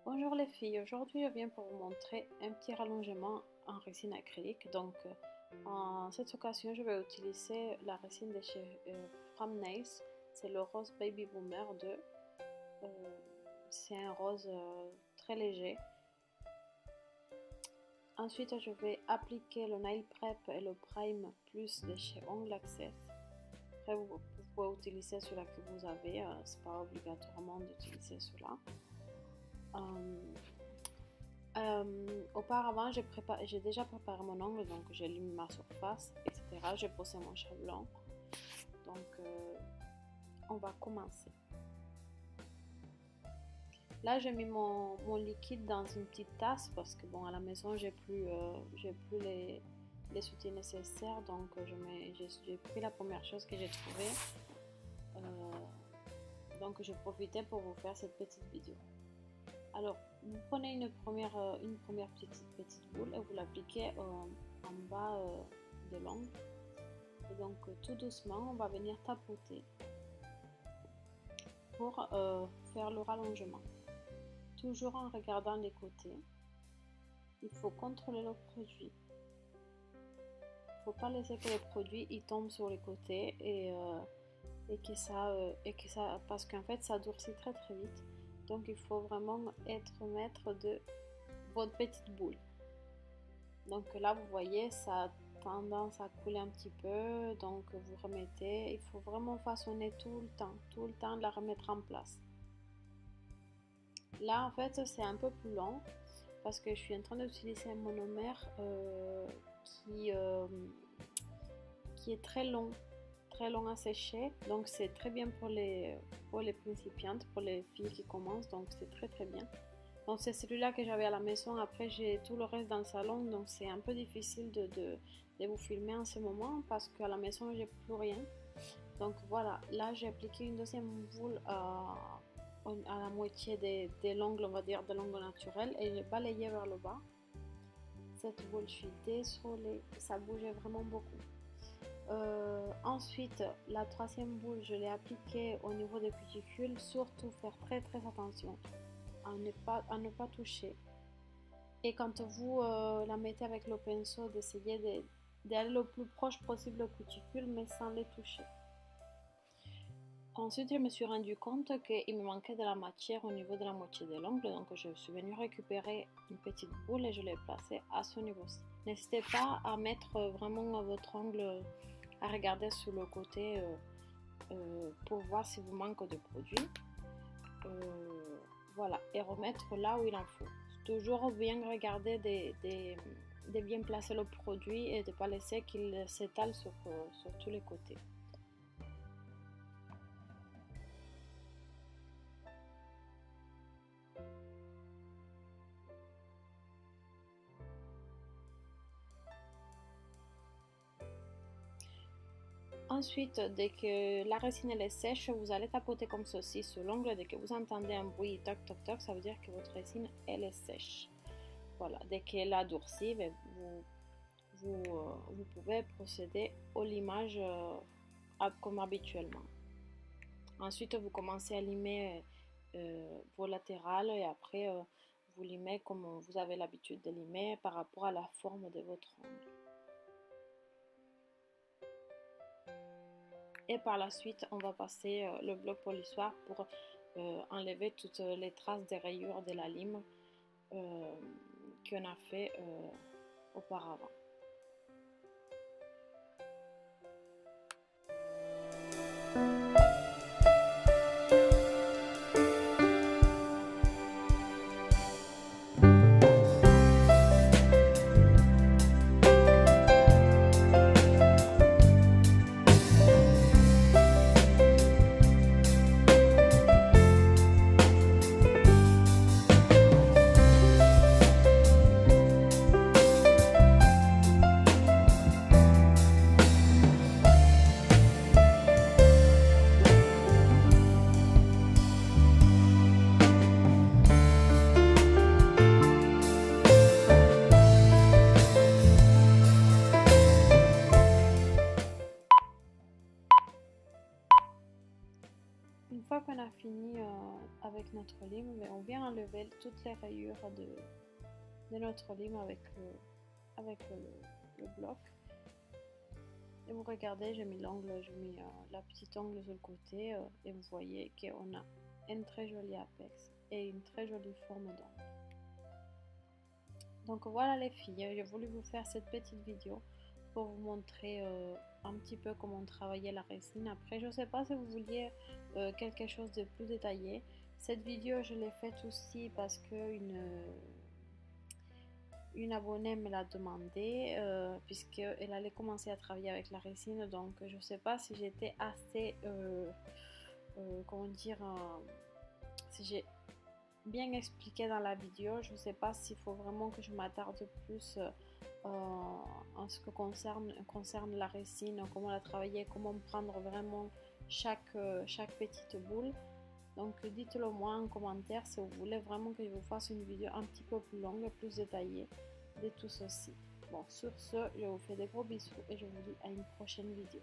Bonjour les filles, aujourd'hui je viens pour vous montrer un petit rallongement en résine acrylique. En cette occasion je vais utiliser la résine de chez From Nails, c'est le rose Baby Boomer 2. C'est un rose très léger. Ensuite je vais appliquer le Nail Prep et le Prime Plus de chez Ongle Access. Après vous pouvez utiliser celui que vous avez, c'est pas obligatoirement d'utiliser celui-là. Auparavant, j'ai déjà préparé mon ongle, donc j'ai limé ma surface, etc. J'ai posé mon chablon. On va commencer. Là, j'ai mis mon liquide dans une petite tasse parce que bon, à la maison, j'ai plus les outils nécessaires, donc j'ai pris la première chose que j'ai trouvée. Donc, je profitais pour vous faire cette petite vidéo. Alors, vous prenez une première petite boule et vous l'appliquez en bas de l'ongle. Et donc, tout doucement, on va venir tapoter pour faire le rallongement. Toujours en regardant les côtés. Il faut contrôler le produit. Il ne faut pas laisser que le produit il tombe sur les côtés et que ça parce qu'en fait, ça durcit très très vite. Donc il faut vraiment être maître de votre petite boule. Donc là vous voyez ça a tendance à couler un petit peu, donc vous remettez, il faut vraiment façonner tout le temps de la remettre en place. Là en fait c'est un peu plus long parce que je suis en train d'utiliser un monomère qui est très long à sécher, donc c'est très bien pour les principiantes, pour les filles qui commencent, donc c'est très très bien. Donc c'est celui-là que j'avais à la maison, après j'ai tout le reste dans le salon, donc c'est un peu difficile de vous filmer en ce moment parce qu'à la maison j'ai plus rien. Donc voilà, là j'ai appliqué une deuxième boule à la moitié de l'ongle, on va dire de l'ongle naturel, et j'ai balayé vers le bas. Cette boule, je suis désolée, ça bougeait vraiment beaucoup. Ensuite, la troisième boule, je l'ai appliquée au niveau des cuticules. Surtout faire très très attention à ne pas toucher. Et quand vous la mettez avec le pinceau, d'essayer d'aller le plus proche possible aux cuticules, mais sans les toucher. Ensuite, je me suis rendu compte qu'il me manquait de la matière au niveau de la moitié de l'ongle, donc je suis venue récupérer une petite boule et je l'ai placée à ce niveau-ci. N'hésitez pas à mettre vraiment votre ongle, à regarder sur le côté pour voir si vous manque de produit. Voilà, et remettre là où il en faut. Toujours bien regarder de bien placer le produit et de ne pas laisser qu'il s'étale sur tous les côtés. Ensuite, dès que la résine est sèche, vous allez tapoter comme ceci sur l'ongle. Dès que vous entendez un bruit toc toc toc, ça veut dire que votre résine elle est sèche. Voilà, dès qu'elle a durci, vous pouvez procéder au limage comme habituellement. Ensuite, vous commencez à limer vos latérales et après vous limez comme vous avez l'habitude de limer par rapport à la forme de votre ongle. Et par la suite, on va passer le bloc polissoir pour enlever toutes les traces des rayures de la lime qu'on a fait auparavant. Une fois qu'on a fini avec notre lime, on vient enlever toutes les rayures de notre lime avec le bloc. Et vous regardez, j'ai mis l'angle, j'ai mis la petite angle sur le côté et vous voyez qu'on a un très joli apex et une très jolie forme d'angle. Donc voilà les filles, j'ai voulu vous faire cette petite vidéo pour vous montrer un petit peu comment travailler la résine. Après, je ne sais pas si vous vouliez quelque chose de plus détaillé. Cette vidéo, je l'ai faite aussi parce que une abonnée me l'a demandé, puisqu'elle allait commencer à travailler avec la résine. Donc, je ne sais pas si j'étais assez, comment dire, si j'ai bien expliqué dans la vidéo. Je ne sais pas s'il faut vraiment que je m'attarde plus en ce que concerne la résine, comment la travailler, comment prendre vraiment chaque petite boule. Donc dites-le moi en commentaire si vous voulez vraiment que je vous fasse une vidéo un petit peu plus longue et plus détaillée de tout ceci. Bon, sur ce, je vous fais des gros bisous et je vous dis à une prochaine vidéo.